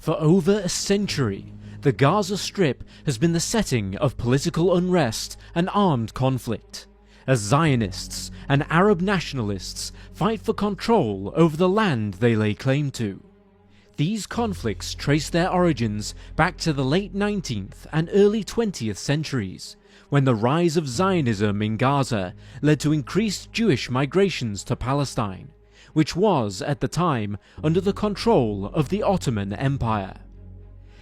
For over a century, the Gaza Strip has been the setting of political unrest and armed conflict, as Zionists and Arab nationalists fight for control over the land they lay claim to. These conflicts trace their origins back to the late 19th and early 20th centuries, when the rise of Zionism in Gaza led to increased Jewish migrations to Palestine, which was, at the time, under the control of the Ottoman Empire.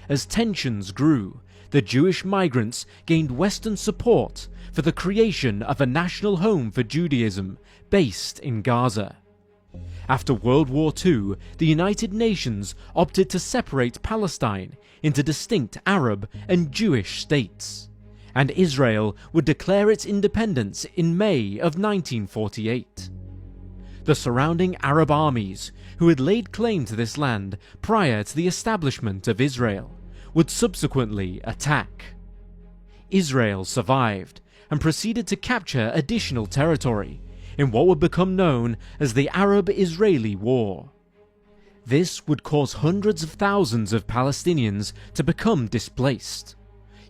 As tensions grew, the Jewish migrants gained Western support for the creation of a national home for Judaism based in Gaza. After World War II, the United Nations opted to separate Palestine into distinct Arab and Jewish states, and Israel would declare its independence in May of 1948. The surrounding Arab armies, who had laid claim to this land prior to the establishment of Israel, would subsequently attack. Israel survived and proceeded to capture additional territory in what would become known as the Arab-Israeli War. This would cause hundreds of thousands of Palestinians to become displaced,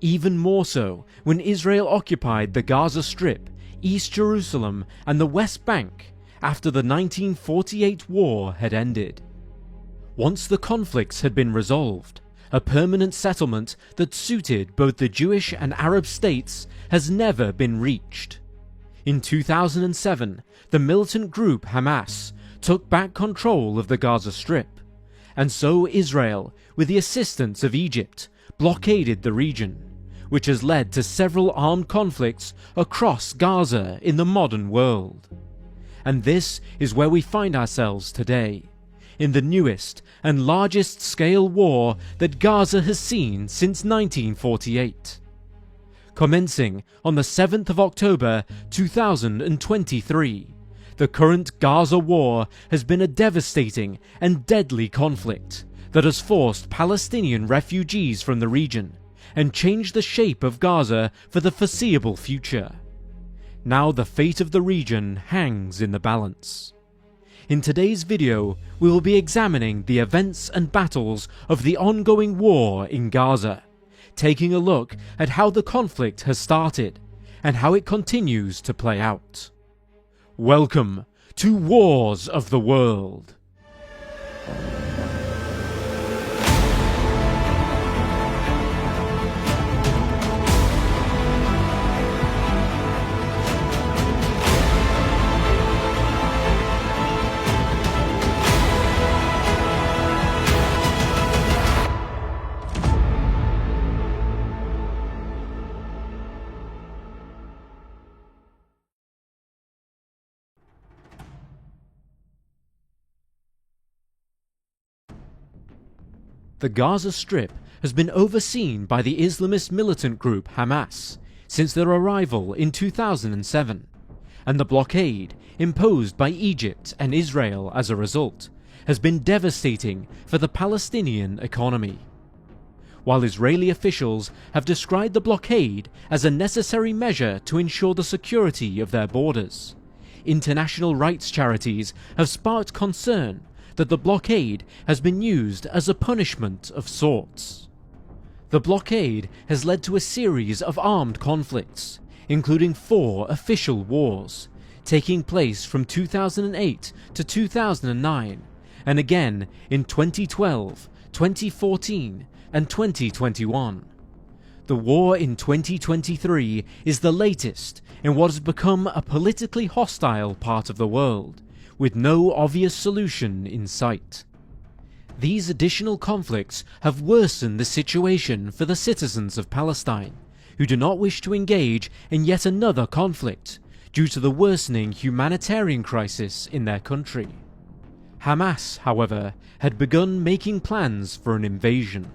even more so when Israel occupied the Gaza Strip, East Jerusalem and the West Bank after the 1948 war had ended. Once the conflicts had been resolved, a permanent settlement that suited both the Jewish and Arab states has never been reached. In 2007, the militant group Hamas took back control of the Gaza Strip, and so Israel, with the assistance of Egypt, blockaded the region, which has led to several armed conflicts across Gaza in the modern world. And this is where we find ourselves today, in the newest and largest scale war that Gaza has seen since 1948. Commencing on the 7th of October 2023, the current Gaza war has been a devastating and deadly conflict that has forced Palestinian refugees from the region and changed the shape of Gaza for the foreseeable future. Now the fate of the region hangs in the balance. In today's video, we will be examining the events and battles of the ongoing war in Gaza, taking a look at how the conflict has started and how it continues to play out. Welcome to Wars of the World. The Gaza Strip has been overseen by the Islamist militant group Hamas since their arrival in 2007, and the blockade imposed by Egypt and Israel as a result has been devastating for the Palestinian economy. While Israeli officials have described the blockade as a necessary measure to ensure the security of their borders, international rights charities have sparked concern that the blockade has been used as a punishment of sorts. The blockade has led to a series of armed conflicts, including 4 official wars, taking place from 2008 to 2009, and again in 2012, 2014, and 2021. The war in 2023 is the latest in what has become a politically hostile part of the world, with no obvious solution in sight. These additional conflicts have worsened the situation for the citizens of Palestine, who do not wish to engage in yet another conflict due to the worsening humanitarian crisis in their country. Hamas, however, had begun making plans for an invasion.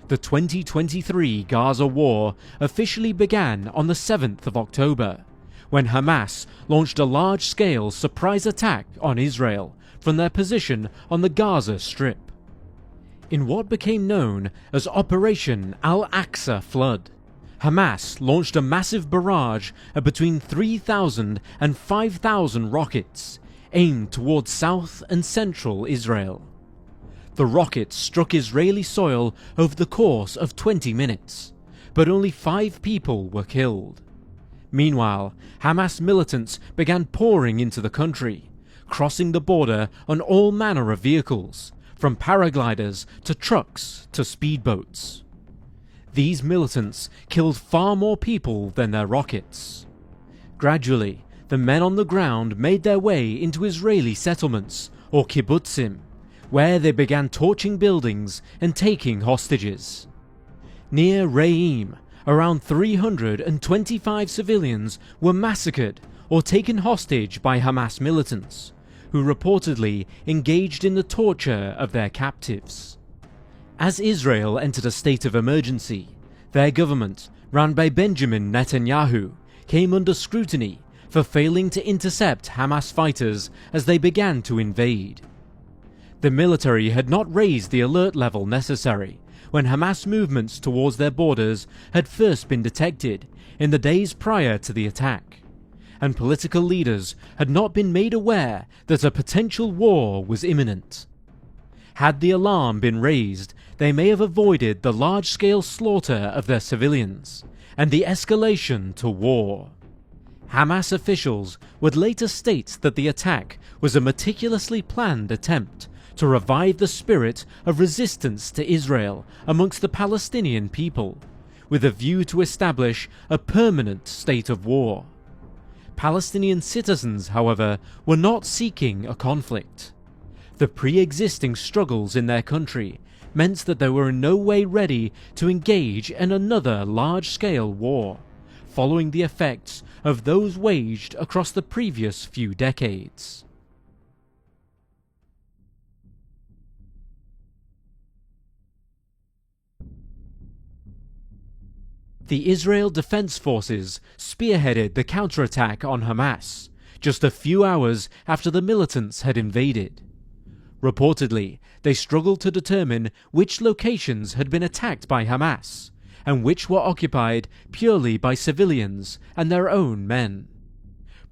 The 2023 Gaza war officially began on the 7th of October, when Hamas launched a large-scale surprise attack on Israel from their position on the Gaza Strip. In what became known as Operation Al-Aqsa Flood, Hamas launched a massive barrage of between 3,000 and 5,000 rockets aimed towards south and central Israel. The rockets struck Israeli soil over the course of 20 minutes, but only 5 people were killed. Meanwhile, Hamas militants began pouring into the country, crossing the border on all manner of vehicles, from paragliders to trucks to speedboats. These militants killed far more people than their rockets. Gradually, the men on the ground made their way into Israeli settlements, or kibbutzim, where they began torching buildings and taking hostages. Near Re'im, around 325 civilians were massacred or taken hostage by Hamas militants, who reportedly engaged in the torture of their captives. As Israel entered a state of emergency, their government, run by Benjamin Netanyahu, came under scrutiny for failing to intercept Hamas fighters as they began to invade. The military had not raised the alert level necessary when Hamas movements towards their borders had first been detected in the days prior to the attack, and political leaders had not been made aware that a potential war was imminent. Had the alarm been raised, they may have avoided the large-scale slaughter of their civilians and the escalation to war. Hamas officials would later state that the attack was a meticulously planned attempt to revive the spirit of resistance to Israel amongst the Palestinian people, with a view to establish a permanent state of war. Palestinian citizens, however, were not seeking a conflict. The pre-existing struggles in their country meant that they were in no way ready to engage in another large-scale war, following the effects of those waged across the previous few decades. The Israel Defense Forces spearheaded the counterattack on Hamas just a few hours after the militants had invaded. Reportedly, they struggled to determine which locations had been attacked by Hamas and which were occupied purely by civilians and their own men.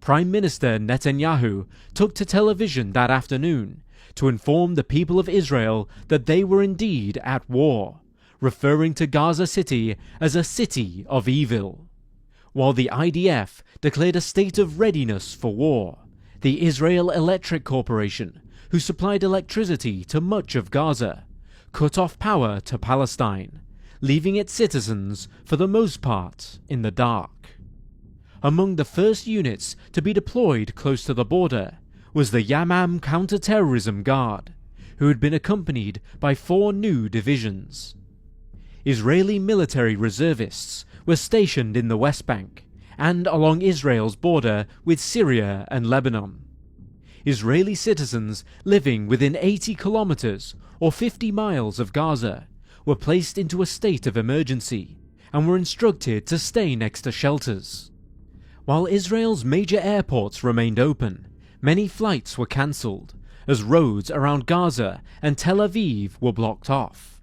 Prime Minister Netanyahu took to television that afternoon to inform the people of Israel that they were indeed at war, referring to Gaza City as a city of evil. While the IDF declared a state of readiness for war, the Israel Electric Corporation, who supplied electricity to much of Gaza, cut off power to Palestine, leaving its citizens, for the most part, in the dark. Among the first units to be deployed close to the border was the Yamam Counter-Terrorism Guard, who had been accompanied by 4 new divisions. Israeli military reservists were stationed in the West Bank and along Israel's border with Syria and Lebanon. Israeli citizens living within 80 kilometers or 50 miles of Gaza were placed into a state of emergency and were instructed to stay next to shelters. While Israel's major airports remained open, many flights were cancelled as roads around Gaza and Tel Aviv were blocked off.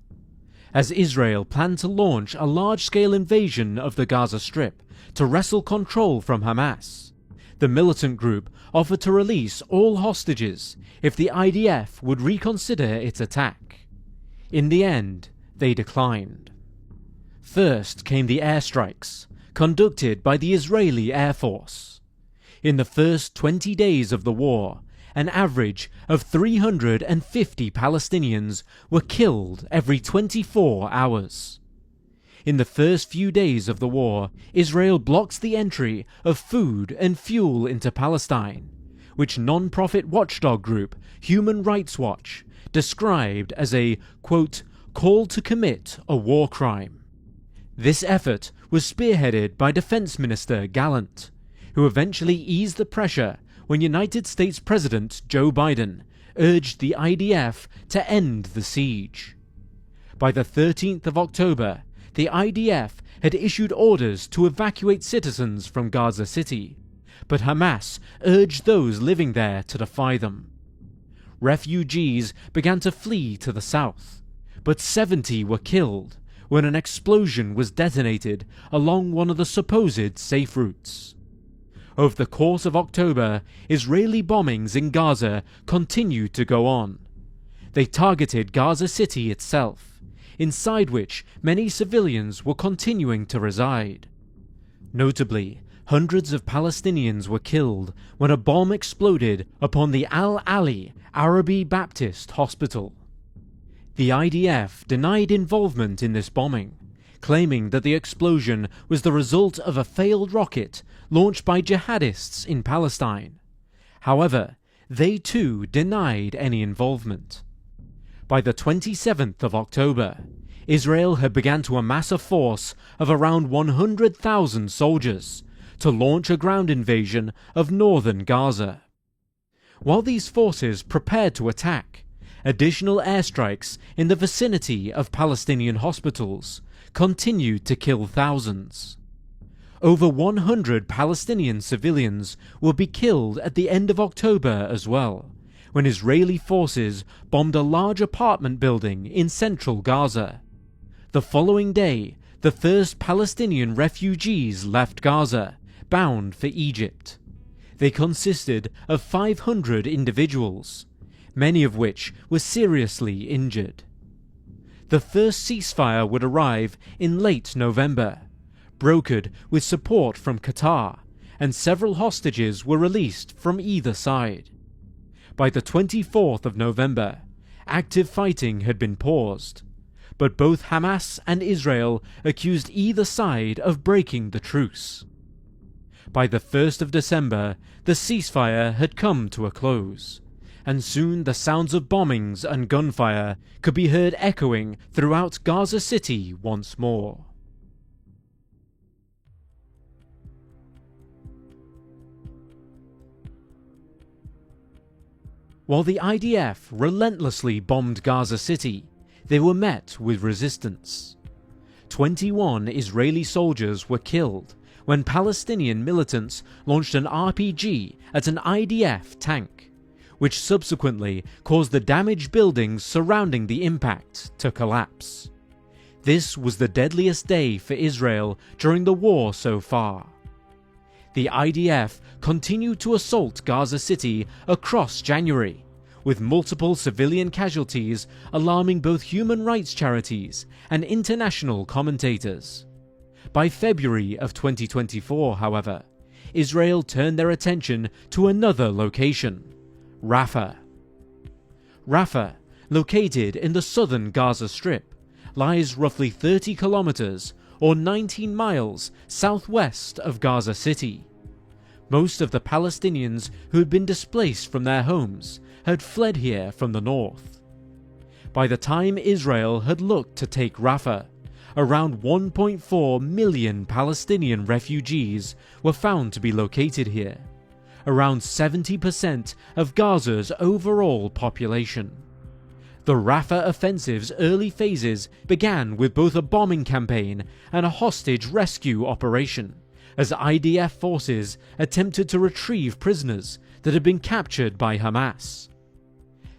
As Israel planned to launch a large-scale invasion of the Gaza Strip to wrestle control from Hamas, the militant group offered to release all hostages if the IDF would reconsider its attack. In the end, they declined. First came the airstrikes, conducted by the Israeli Air Force. In the first 20 days of the war, an average of 350 Palestinians were killed every 24 hours. In the first few days of the war, Israel blocks the entry of food and fuel into Palestine, which non-profit watchdog group Human Rights Watch described as a, quote, call to commit a war crime. This effort was spearheaded by Defense Minister Gallant, who eventually eased the pressure when United States President Joe Biden urged the IDF to end the siege. By the 13th of October, the IDF had issued orders to evacuate citizens from Gaza City, but Hamas urged those living there to defy them. Refugees began to flee to the south, but 70 were killed when an explosion was detonated along one of the supposed safe routes. Over the course of October, Israeli bombings in Gaza continued to go on. They targeted Gaza City itself, inside which many civilians were continuing to reside. Notably, hundreds of Palestinians were killed when a bomb exploded upon the Al-Ali Arabi Baptist Hospital. The IDF denied involvement in this bombing, claiming that the explosion was the result of a failed rocket launched by jihadists in Palestine. However, they too denied any involvement. By the 27th of October, Israel had begun to amass a force of around 100,000 soldiers to launch a ground invasion of northern Gaza. While these forces prepared to attack, additional airstrikes in the vicinity of Palestinian hospitals continued to kill thousands. Over 100 Palestinian civilians would be killed at the end of October as well, when Israeli forces bombed a large apartment building in central Gaza. The following day, the first Palestinian refugees left Gaza, bound for Egypt. They consisted of 500 individuals, many of which were seriously injured. The first ceasefire would arrive in late November, brokered with support from Qatar, and several hostages were released from either side. By the 24th of November, active fighting had been paused, but both Hamas and Israel accused either side of breaking the truce. By the 1st of December, the ceasefire had come to a close, and soon the sounds of bombings and gunfire could be heard echoing throughout Gaza City once more. While the IDF relentlessly bombed Gaza City, they were met with resistance. 21 Israeli soldiers were killed when Palestinian militants launched an RPG at an IDF tank, which subsequently caused the damaged buildings surrounding the impact to collapse. This was the deadliest day for Israel during the war so far. The IDF continued to assault Gaza City across January, with multiple civilian casualties alarming both human rights charities and international commentators. By February of 2024, however, Israel turned their attention to another location, Rafah. Rafah, located in the southern Gaza Strip, lies roughly 30 kilometers or 19 miles southwest of Gaza City. Most of the Palestinians who had been displaced from their homes had fled here from the north. By the time Israel had looked to take Rafah, around 1.4 million Palestinian refugees were found to be located here, around 70% of Gaza's overall population. The Rafah Offensive's early phases began with both a bombing campaign and a hostage rescue operation, as IDF forces attempted to retrieve prisoners that had been captured by Hamas.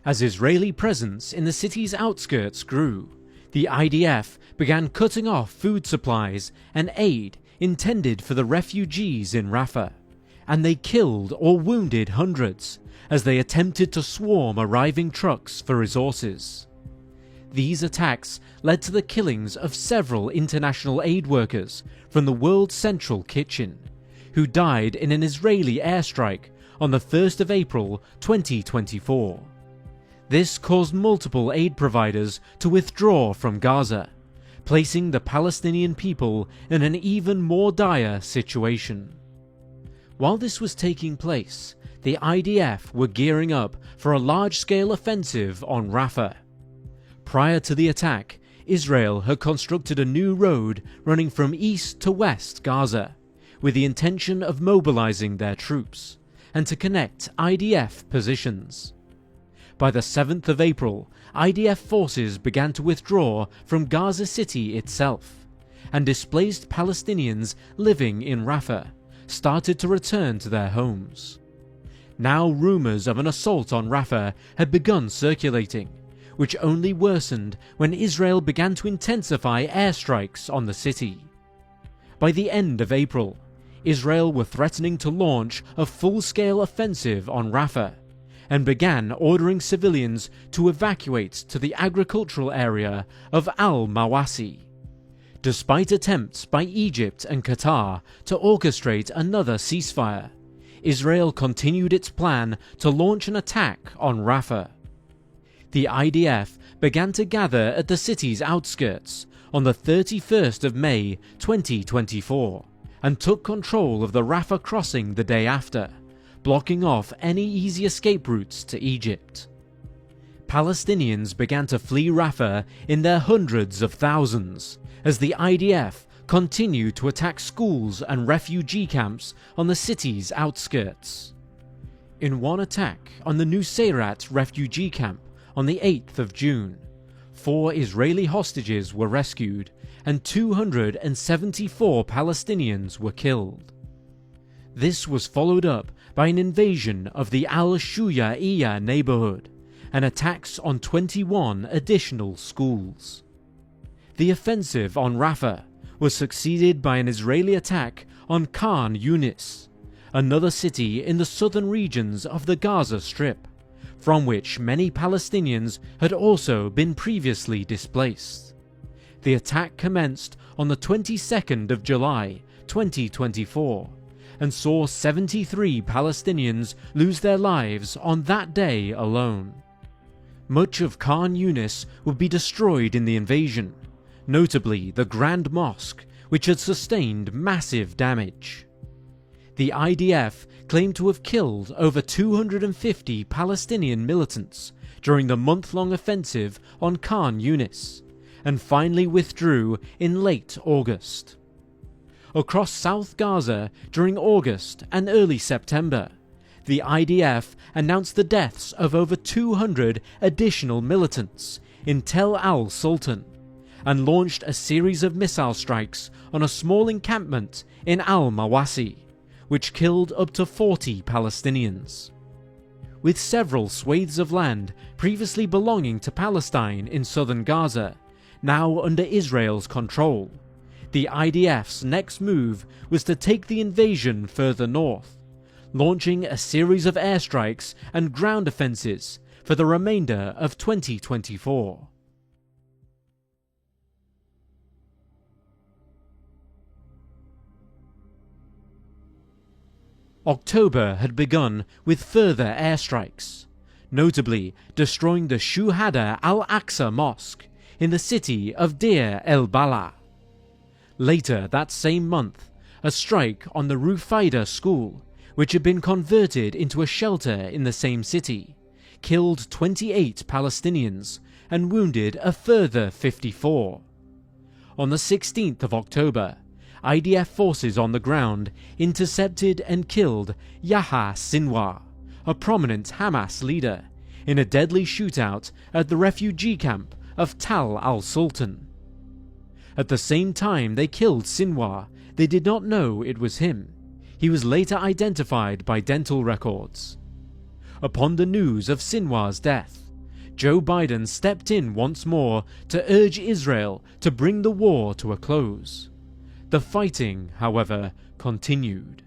As Israeli presence in the city's outskirts grew, the IDF began cutting off food supplies and aid intended for the refugees in Rafah, and they killed or wounded hundreds as they attempted to swarm arriving trucks for resources. These attacks led to the killings of several international aid workers from the World Central Kitchen, who died in an Israeli airstrike on the 1st of April 2024. This caused multiple aid providers to withdraw from Gaza, placing the Palestinian people in an even more dire situation. While this was taking place, the IDF were gearing up for a large-scale offensive on Rafah. Prior to the attack, Israel had constructed a new road running from east to west Gaza, with the intention of mobilizing their troops, and to connect IDF positions. By the 7th of April, IDF forces began to withdraw from Gaza City itself, and displaced Palestinians living in Rafah started to return to their homes. Now rumors of an assault on Rafah had begun circulating, which only worsened when Israel began to intensify airstrikes on the city. By the end of April, Israel were threatening to launch a full-scale offensive on Rafah, and began ordering civilians to evacuate to the agricultural area of Al-Mawasi. Despite attempts by Egypt and Qatar to orchestrate another ceasefire, Israel continued its plan to launch an attack on Rafah. The IDF began to gather at the city's outskirts on the 31st of May 2024 and took control of the Rafah crossing the day after, blocking off any easy escape routes to Egypt. Palestinians began to flee Rafah in their hundreds of thousands as the IDF continued to attack schools and refugee camps on the city's outskirts. In one attack on the Nusayrat refugee camp on the 8th of June, 4 Israeli hostages were rescued and 274 Palestinians were killed. This was followed up by an invasion of the Al-Shuya'iyya neighborhood and attacks on 21 additional schools. The offensive on Rafah was succeeded by an Israeli attack on Khan Yunis, another city in the southern regions of the Gaza Strip, from which many Palestinians had also been previously displaced. The attack commenced on the 22nd of July 2024 and saw 73 Palestinians lose their lives on that day alone. Much of Khan Yunis would be destroyed in the invasion, notably the Grand Mosque, which had sustained massive damage. The IDF claimed to have killed over 250 Palestinian militants during the month-long offensive on Khan Yunis, and finally withdrew in late August. Across South Gaza during August and early September, the IDF announced the deaths of over 200 additional militants in Tel al-Sultan, and launched a series of missile strikes on a small encampment in Al-Mawasi, which killed up to 40 Palestinians. With several swathes of land previously belonging to Palestine in southern Gaza now under Israel's control, the IDF's next move was to take the invasion further north, launching a series of airstrikes and ground offensives for the remainder of 2024. October had begun with further airstrikes, notably destroying the Shuhada al-Aqsa Mosque in the city of Deir el-Balah. Later that same month, a strike on the Rufaida school, which had been converted into a shelter in the same city, killed 28 Palestinians and wounded a further 54. On the 16th of October, IDF forces on the ground intercepted and killed Yahya Sinwar, a prominent Hamas leader, in a deadly shootout at the refugee camp of Tal al-Sultan. At the same time they killed Sinwar, they did not know it was him. He was later identified by dental records. Upon the news of Sinwar's death, Joe Biden stepped in once more to urge Israel to bring the war to a close. The fighting, however, continued.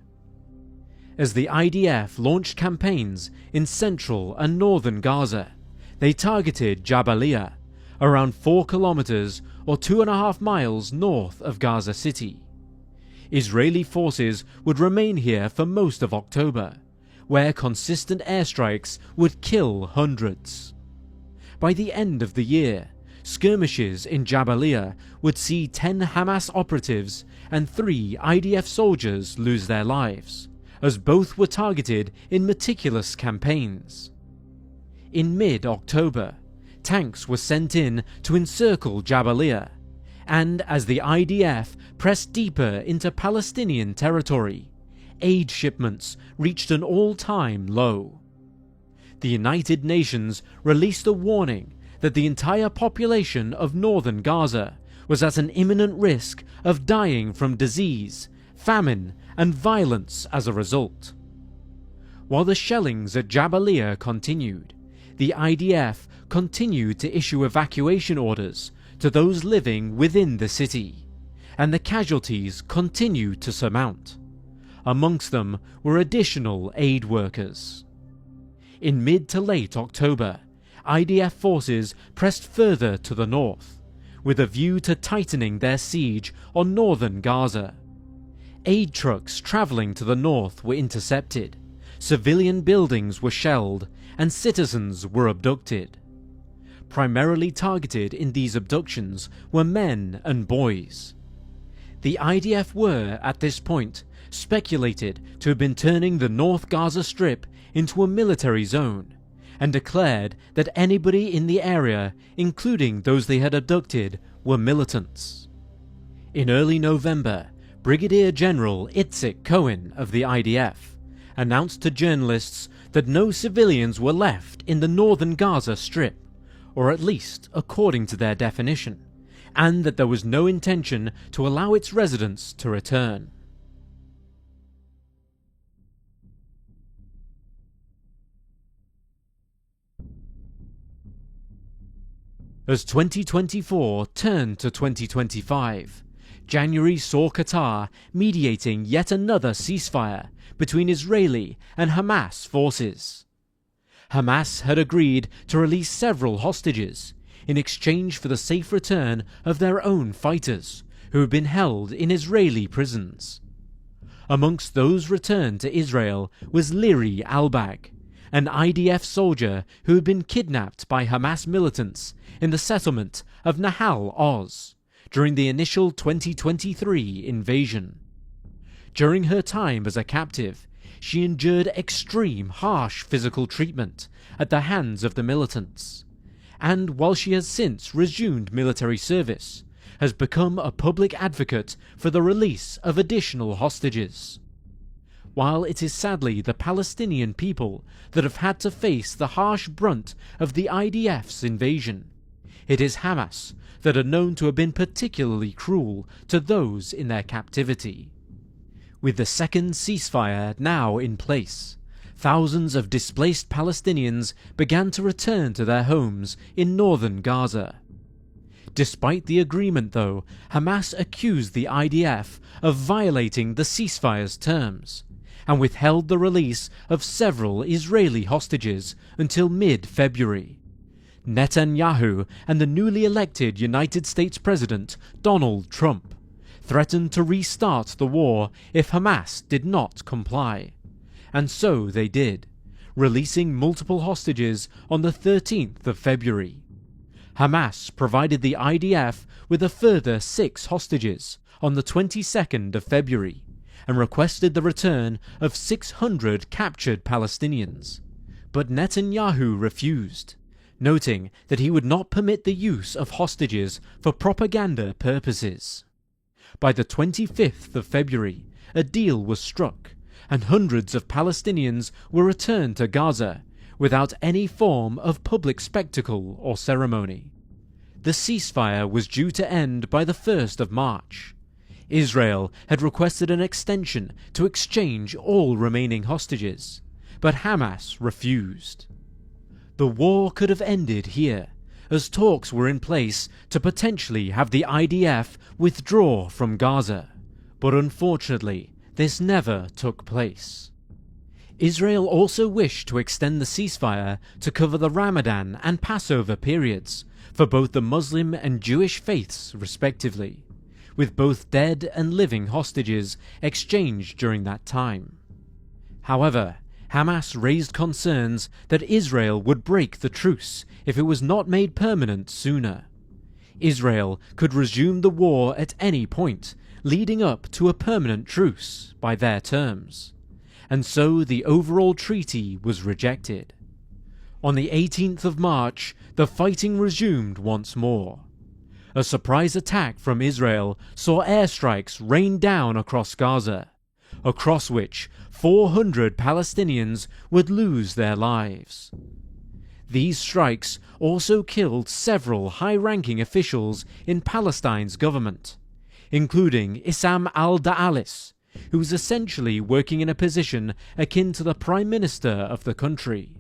As the IDF launched campaigns in central and northern Gaza, they targeted Jabalia, around 4 kilometers or 2.5 miles north of Gaza City. Israeli forces would remain here for most of October, where consistent airstrikes would kill hundreds. By the end of the year, skirmishes in Jabalia would see 10 Hamas operatives and 3 IDF soldiers lose their lives, as both were targeted in meticulous campaigns. In mid-October, tanks were sent in to encircle Jabalia, and as the IDF pressed deeper into Palestinian territory, aid shipments reached an all-time low. The United Nations released a warning that the entire population of northern Gaza was at an imminent risk of dying from disease, famine, and violence as a result. While the shellings at Jabalia continued, the IDF continued to issue evacuation orders to those living within the city, and the casualties continued to surmount. Amongst them were additional aid workers. In mid to late October, IDF forces pressed further to the north, with a view to tightening their siege on northern Gaza. Aid trucks travelling to the north were intercepted, civilian buildings were shelled, and citizens were abducted. Primarily targeted in these abductions were men and boys. The IDF were, at this point, speculated to have been turning the North Gaza Strip into a military zone, and declared that anybody in the area, including those they had abducted, were militants. In early November, Brigadier General Itzik Cohen of the IDF announced to journalists that no civilians were left in the northern Gaza Strip, or at least according to their definition, and that there was no intention to allow its residents to return. As 2024 turned to 2025, January saw Qatar mediating yet another ceasefire between Israeli and Hamas forces. Hamas had agreed to release several hostages in exchange for the safe return of their own fighters who had been held in Israeli prisons. Amongst those returned to Israel was Liri Albag, an IDF soldier who had been kidnapped by Hamas militants in the settlement of Nahal Oz during the initial 2023 invasion. During her time as a captive, she endured extreme, harsh physical treatment at the hands of the militants, and while she has since resumed military service, has become a public advocate for the release of additional hostages. While it is sadly the Palestinian people that have had to face the harsh brunt of the IDF's invasion, it is Hamas that are known to have been particularly cruel to those in their captivity. With the second ceasefire now in place, thousands of displaced Palestinians began to return to their homes in northern Gaza. Despite the agreement, though, Hamas accused the IDF of violating the ceasefire's terms, and withheld the release of several Israeli hostages until mid-February. Netanyahu and the newly elected United States President Donald Trump threatened to restart the war if Hamas did not comply. And so they did, releasing multiple hostages on the 13th of February. Hamas provided the IDF with a further 6 hostages on the 22nd of February, and requested the return of 600 captured Palestinians. But Netanyahu refused, noting that he would not permit the use of hostages for propaganda purposes. By the 25th of February, a deal was struck, and hundreds of Palestinians were returned to Gaza without any form of public spectacle or ceremony. The ceasefire was due to end by the 1st of March. Israel had requested an extension to exchange all remaining hostages, but Hamas refused. The war could have ended here, as talks were in place to potentially have the IDF withdraw from Gaza, but unfortunately this never took place. Israel also wished to extend the ceasefire to cover the Ramadan and Passover periods for both the Muslim and Jewish faiths respectively, with both dead and living hostages exchanged during that time. However, Hamas raised concerns that Israel would break the truce if it was not made permanent sooner. Israel could resume the war at any point, leading up to a permanent truce by their terms, and so the overall treaty was rejected. On the 18th of March, the fighting resumed once more. A surprise attack from Israel saw airstrikes rain down across Gaza, across which 400 Palestinians would lose their lives. These strikes also killed several high-ranking officials in Palestine's government, including Issam al-Da'alis, who was essentially working in a position akin to the Prime Minister of the country.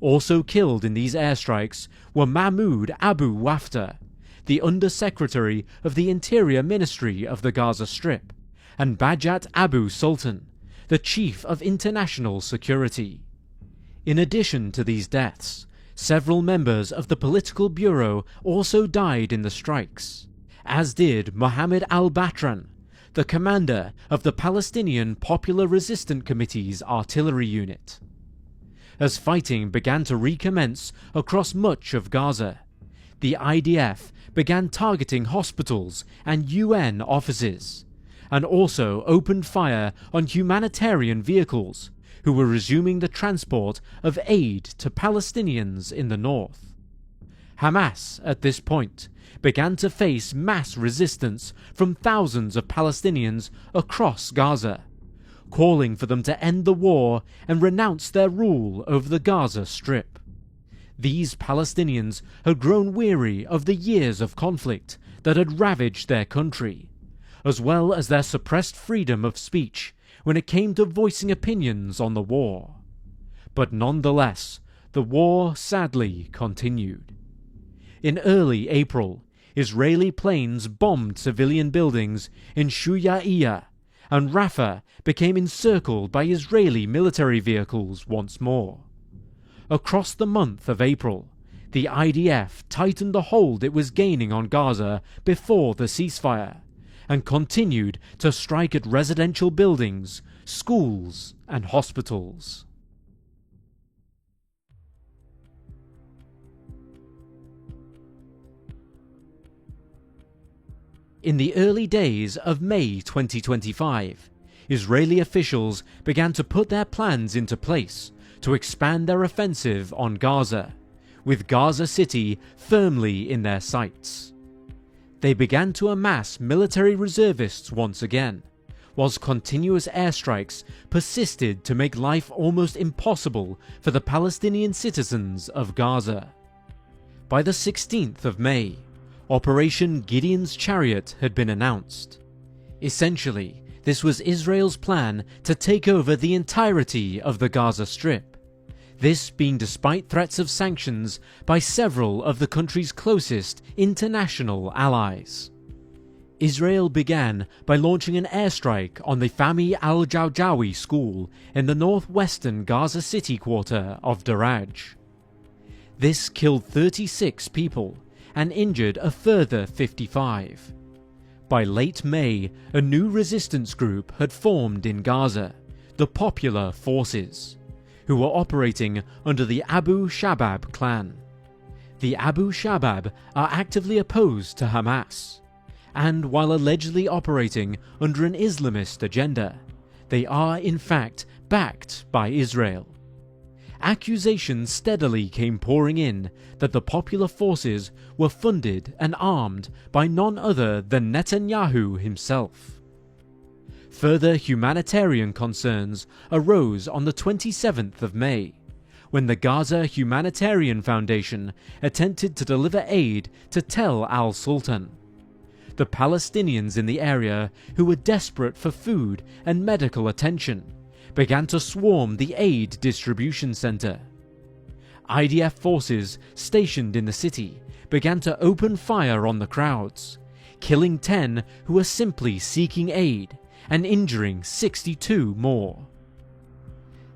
Also killed in these airstrikes were Mahmoud Abu Wafda, the Under-Secretary of the Interior Ministry of the Gaza Strip, and Bajat Abu Sultan, the Chief of International Security. In addition to these deaths, several members of the political bureau also died in the strikes, as did Mohammed al-Batran, the commander of the Palestinian Popular Resistance Committee's artillery unit. As fighting began to recommence across much of Gaza, the IDF began targeting hospitals and UN offices, and also opened fire on humanitarian vehicles who were resuming the transport of aid to Palestinians in the north. Hamas, at this point, began to face mass resistance from thousands of Palestinians across Gaza, calling for them to end the war and renounce their rule over the Gaza Strip. These Palestinians had grown weary of the years of conflict that had ravaged their country, as well as their suppressed freedom of speech when it came to voicing opinions on the war. But nonetheless, the war sadly continued. In early April, Israeli planes bombed civilian buildings in Shuja'iyah, and Rafah became encircled by Israeli military vehicles once more. Across the month of April, the IDF tightened the hold it was gaining on Gaza before the ceasefire, and continued to strike at residential buildings, schools, and hospitals. In the early days of May 2025, Israeli officials began to put their plans into place to expand their offensive on Gaza, with Gaza City firmly in their sights. They began to amass military reservists once again, whilst continuous airstrikes persisted to make life almost impossible for the Palestinian citizens of Gaza. By the 16th of May, Operation Gideon's Chariot had been announced. Essentially, this was Israel's plan to take over the entirety of the Gaza Strip, this being despite threats of sanctions by several of the country's closest international allies. Israel began by launching an airstrike on the Fahmy al-Jawjawi school in the northwestern Gaza City quarter of Daraj. This killed 36 people and injured a further 55. By late May, a new resistance group had formed in Gaza, the Popular Forces, who were operating under the Abu Shabab clan. The Abu Shabab are actively opposed to Hamas, and while allegedly operating under an Islamist agenda, they are in fact backed by Israel. Accusations steadily came pouring in that the Popular Forces were funded and armed by none other than Netanyahu himself. Further humanitarian concerns arose on the 27th of May, when the Gaza Humanitarian Foundation attempted to deliver aid to Tel al-Sultan. The Palestinians in the area, who were desperate for food and medical attention, began to swarm the aid distribution center. IDF forces stationed in the city began to open fire on the crowds, killing 10 who were simply seeking aid and injuring 62 more.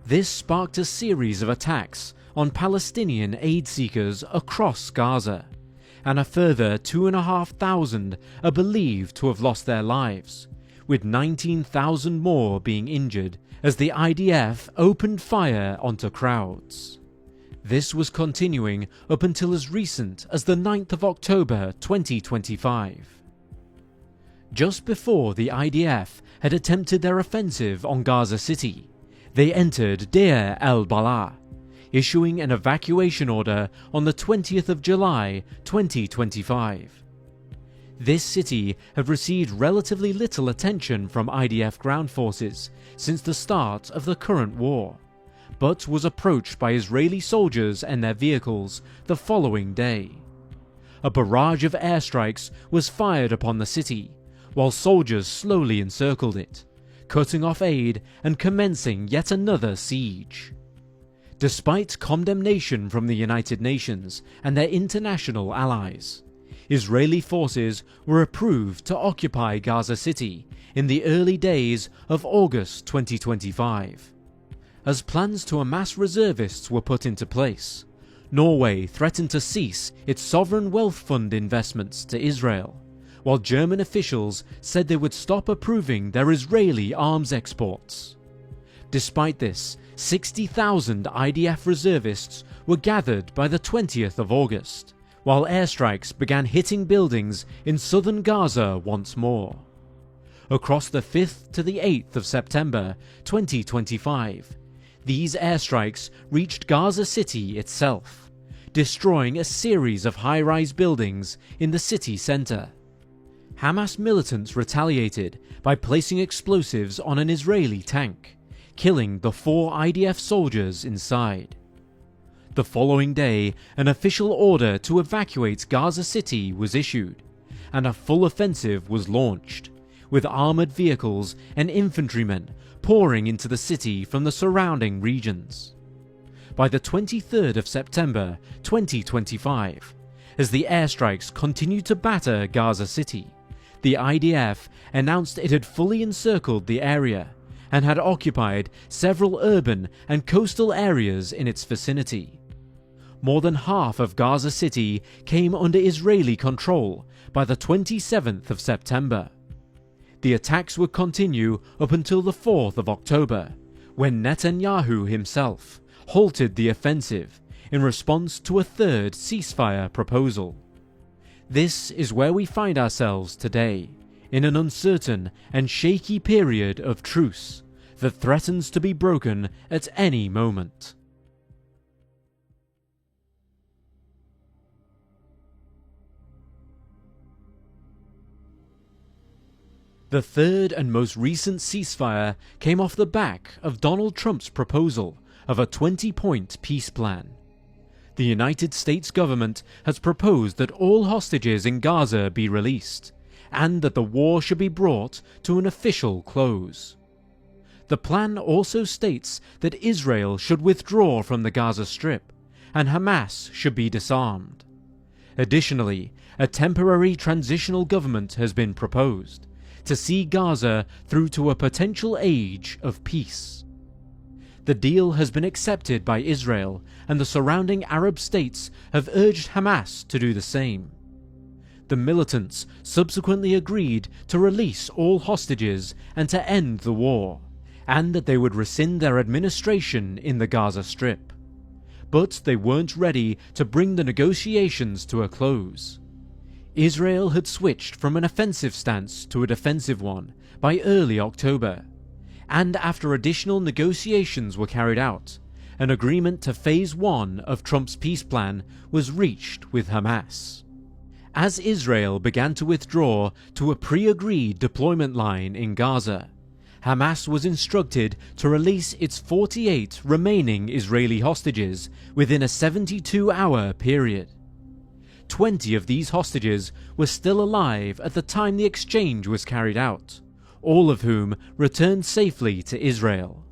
This sparked a series of attacks on Palestinian aid seekers across Gaza, and a further 2,500 are believed to have lost their lives, with 19,000 more being injured as the IDF opened fire onto crowds. This was continuing up until as recent as the 9th of October 2025. Just before the IDF had attempted their offensive on Gaza City, they entered Deir el-Balah, issuing an evacuation order on the 20th of July 2025. This city had received relatively little attention from IDF ground forces since the start of the current war, but was approached by Israeli soldiers and their vehicles the following day. A barrage of airstrikes was fired upon the city, while soldiers slowly encircled it, cutting off aid and commencing yet another siege. Despite condemnation from the United Nations and their international allies, Israeli forces were approved to occupy Gaza City in the early days of August 2025. as plans to amass reservists were put into place, Norway threatened to cease its sovereign wealth fund investments to Israel, while German officials said they would stop approving their Israeli arms exports. Despite this, 60,000 IDF reservists were gathered by the 20th of August, while airstrikes began hitting buildings in southern Gaza once more. Across the 5th to the 8th of September 2025, these airstrikes reached Gaza City itself, destroying a series of high-rise buildings in the city centre. Hamas militants retaliated by placing explosives on an Israeli tank, killing the 4 IDF soldiers inside. The following day, an official order to evacuate Gaza City was issued, and a full offensive was launched, with armoured vehicles and infantrymen pouring into the city from the surrounding regions. By the 23rd of September 2025, as the airstrikes continued to batter Gaza City, the IDF announced it had fully encircled the area and had occupied several urban and coastal areas in its vicinity. More than half of Gaza City came under Israeli control by the 27th of September. The attacks would continue up until the 4th of October, when Netanyahu himself halted the offensive in response to a third ceasefire proposal. This is where we find ourselves today, in an uncertain and shaky period of truce that threatens to be broken at any moment. The third and most recent ceasefire came off the back of Donald Trump's proposal of a 20-point peace plan. The United States government has proposed that all hostages in Gaza be released, and that the war should be brought to an official close. The plan also states that Israel should withdraw from the Gaza Strip, and Hamas should be disarmed. Additionally, a temporary transitional government has been proposed to see Gaza through to a potential age of peace. The deal has been accepted by Israel, and the surrounding Arab states have urged Hamas to do the same. The militants subsequently agreed to release all hostages and to end the war, and that they would rescind their administration in the Gaza Strip. But they weren't ready to bring the negotiations to a close. Israel had switched from an offensive stance to a defensive one by early October, and after additional negotiations were carried out, an agreement to Phase 1 of Trump's peace plan was reached with Hamas. As Israel began to withdraw to a pre-agreed deployment line in Gaza, Hamas was instructed to release its 48 remaining Israeli hostages within a 72-hour period. 20 of these hostages were still alive at the time the exchange was carried out, all of whom returned safely to Israel.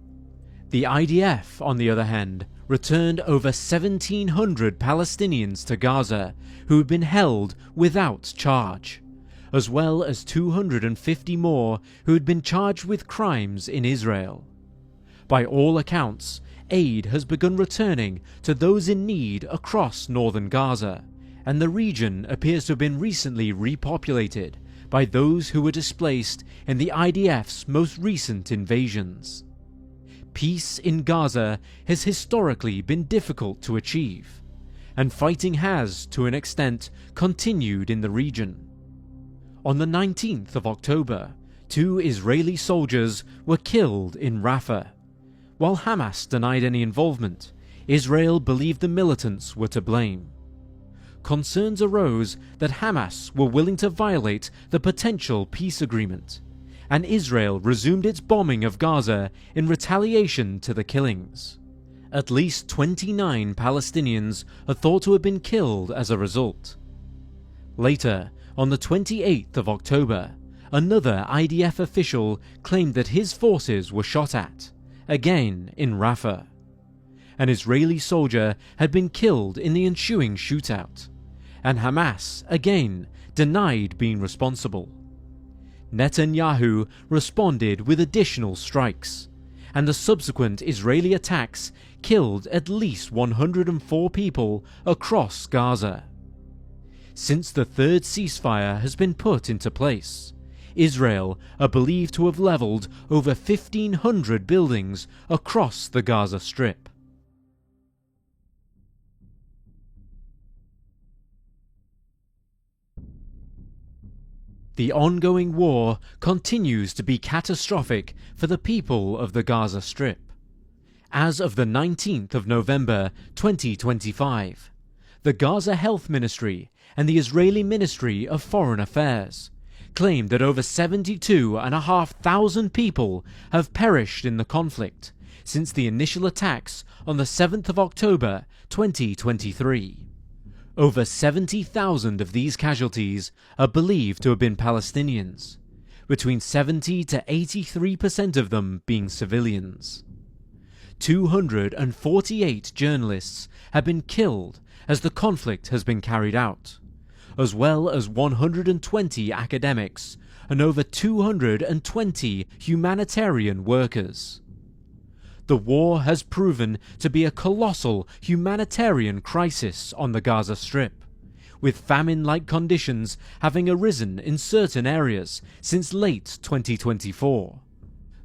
The IDF, on the other hand, returned over 1,700 Palestinians to Gaza who had been held without charge, as well as 250 more who had been charged with crimes in Israel. By all accounts, aid has begun returning to those in need across northern Gaza, and the region appears to have been recently repopulated by those who were displaced in the IDF's most recent invasions. Peace in Gaza has historically been difficult to achieve, and fighting has, to an extent, continued in the region. On the 19th of October, 2 Israeli soldiers were killed in Rafah. While Hamas denied any involvement, Israel believed the militants were to blame. Concerns arose that Hamas were willing to violate the potential peace agreement, and Israel resumed its bombing of Gaza in retaliation to the killings. At least 29 Palestinians are thought to have been killed as a result. Later, on the 28th of October, another IDF official claimed that his forces were shot at, again in Rafah. An Israeli soldier had been killed in the ensuing shootout, and Hamas, again, denied being responsible. Netanyahu responded with additional strikes, and the subsequent Israeli attacks killed at least 104 people across Gaza. Since the Third Ceasefire has been put into place, Israel are believed to have leveled over 1,500 buildings across the Gaza Strip. The ongoing war continues to be catastrophic for the people of the Gaza Strip. As of the 19th of November 2025, the Gaza Health Ministry and the Israeli Ministry of Foreign Affairs claimed that over 72,500 people have perished in the conflict since the initial attacks on the 7th of October 2023. Over 70,000 of these casualties are believed to have been Palestinians, between 70 to 83% of them being civilians. 248 journalists have been killed as the conflict has been carried out, as well as 120 academics and over 220 humanitarian workers. The war has proven to be a colossal humanitarian crisis on the Gaza Strip, with famine-like conditions having arisen in certain areas since late 2024.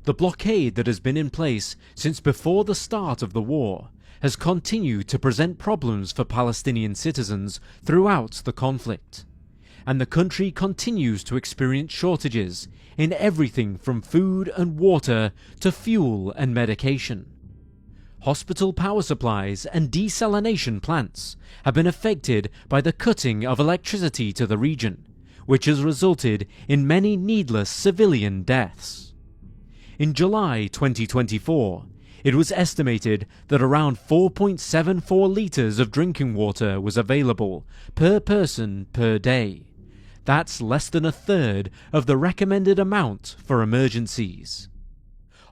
The blockade that has been in place since before the start of the war has continued to present problems for Palestinian citizens throughout the conflict, and the country continues to experience shortages in everything from food and water to fuel and medication. Hospital power supplies and desalination plants have been affected by the cutting of electricity to the region, which has resulted in many needless civilian deaths. In July 2024, it was estimated that around 4.74 litres of drinking water was available per person per day. That's less than a third of the recommended amount for emergencies.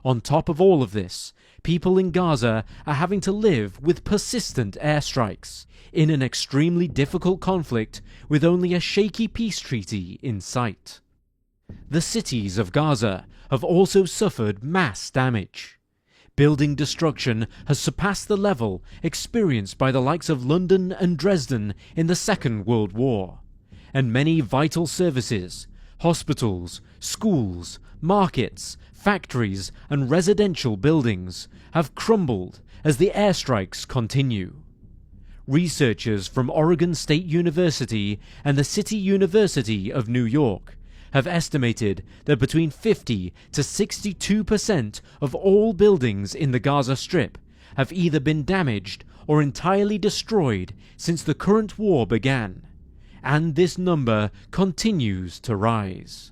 On top of all of this, people in Gaza are having to live with persistent airstrikes in an extremely difficult conflict with only a shaky peace treaty in sight. The cities of Gaza have also suffered mass damage. Building destruction has surpassed the level experienced by the likes of London and Dresden in the Second World War, and many vital services, hospitals, schools, markets, factories and residential buildings have crumbled as the airstrikes continue. Researchers from Oregon State University and the City University of New York have estimated that between 50 to 62% of all buildings in the Gaza Strip have either been damaged or entirely destroyed since the current war began, and this number continues to rise.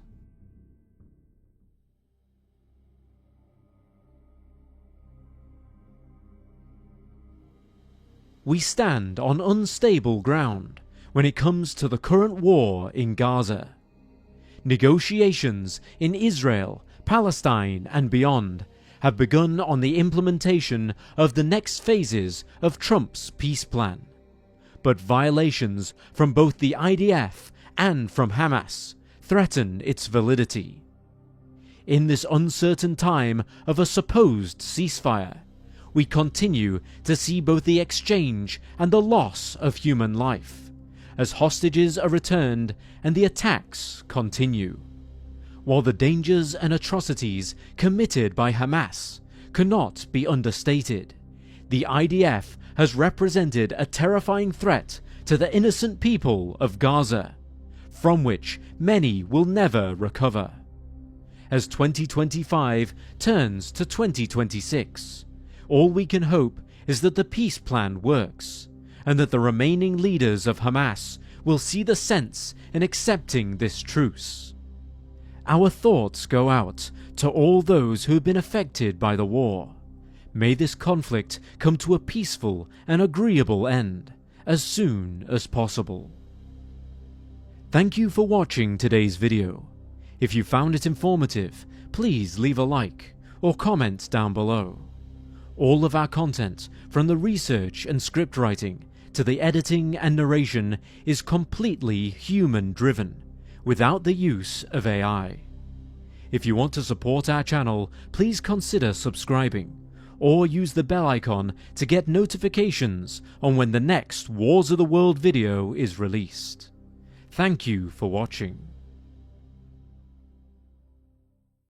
We stand on unstable ground when it comes to the current war in Gaza. Negotiations in Israel, Palestine and beyond have begun on the implementation of the next phases of Trump's peace plan, but violations from both the IDF and from Hamas threaten its validity. In this uncertain time of a supposed ceasefire, we continue to see both the exchange and the loss of human life, as hostages are returned and the attacks continue. While the dangers and atrocities committed by Hamas cannot be understated, the IDF has represented a terrifying threat to the innocent people of Gaza, from which many will never recover. As 2025 turns to 2026, all we can hope is that the peace plan works, and that the remaining leaders of Hamas will see the sense in accepting this truce. Our thoughts go out to all those who have been affected by the war. May this conflict come to a peaceful and agreeable end as soon as possible. Thank you for watching today's video. If you found it informative, please leave a like or comment down below. All of our content, from the research and script writing to the editing and narration, is completely human-driven, without the use of AI. If you want to support our channel, please consider subscribing, or use the bell icon to get notifications on when the next Wars of the World video is released. Thank you for watching.